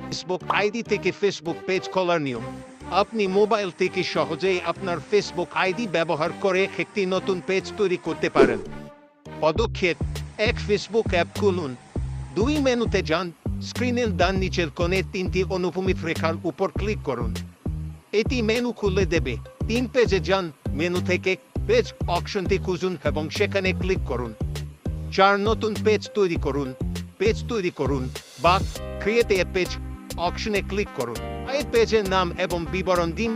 Facebook ID থেকে Facebook page খোলার নিয়ম। আপনি মোবাইল থেকে সহজেই আপনার ফেসবুক আইডি ব্যবহার করে একটি নতুন পেজ তৈরি করতে পারেন। পদক্ষেপ ১, ফেসবুক অ্যাপ খুলুন। ২, মেনুতে যান, স্ক্রিনের ডান নিচের কোণে ৩টি অনুভূমিক রেখার উপর ক্লিক করুন। এটি মেনু খুলে দেবে। ৩, পেজে যান, মেনু থেকে পেজ অপশনটি খুঁজুন এবং সেখানে ক্লিক করুন। ৪, নতুন পেজ তৈরি করুন। পেজ তৈরি করুন বা ক্রিয়েট এ পেজ অপশনে ক্লিক করুন। এই পেজের নাম এবং বিবরণ দিন।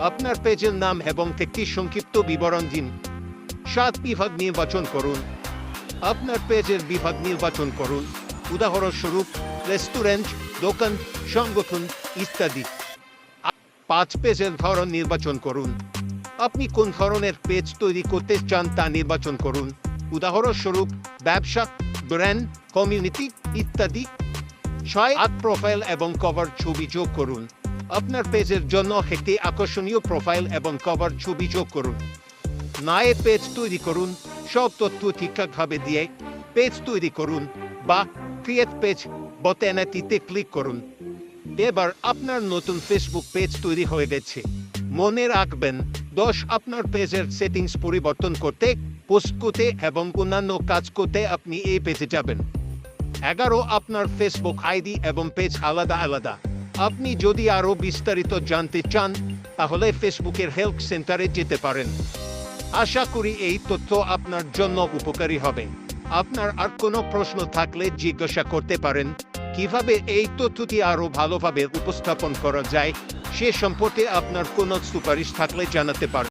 আপনার পেজের নাম এবং একটি সংক্ষিপ্ত বিবরণ দিন। ৭, বিভাগ নির্বাচন করুন। আপনার পেজের বিভাগ নির্বাচন করুন, উদাহরণস্বরূপ রেস্টুরেন্ট, দোকান, সংগঠন ইত্যাদি। ৫, পেজের ধরন নির্বাচন করুন। আপনি কোন ধরনের পেজ তৈরি করতে চান তা নির্বাচন করুন, উদাহরণস্বরূপ ব্যবসা, ব্র্যান্ড, কমিউনিটি ইত্যাদি। ৬, প্রোফাইল এবং কভার ছবি যোগ করুন। আপনার পেজের জন্য একটি আকর্ষণীয় প্রোফাইল এবং কভার ছবি যোগ করুন। ৯, পেজ তৈরি করুন। সব তথ্য ঠিকঠাকভাবে দিয়ে পেজ তৈরি করুন বা ক্রিয়েট পেজ বাটনটিতে ক্লিক করুন। এবার আপনার নতুন ফেসবুক পেজ তৈরি হয়ে গেছে। মনে রাখবেন, ১০, আপনার পেজের সেটিংস পরিবর্তন করতে, পোস্ট করতে এবং অন্যান্য কাজ করতে আপনি এই পেজে যাবেন। ১১, আপনার ফেসবুক আইডি এবং পেজ আলাদা আলাদা। আপনি যদি আরও বিস্তারিত জানতে চান তাহলে ফেসবুকের হেল্প সেন্টারে যেতে পারেন। আশা করি এই তথ্য আপনার জন্য উপকারী হবে। আপনার আর কোনো প্রশ্ন থাকলে জিজ্ঞাসা করতে পারেন। কিভাবে এই তথ্যটি আরও ভালোভাবে উপস্থাপন করা যায় সে সম্পর্কে আপনার কোনো সুপারিশ থাকলে জানাতে পারেন।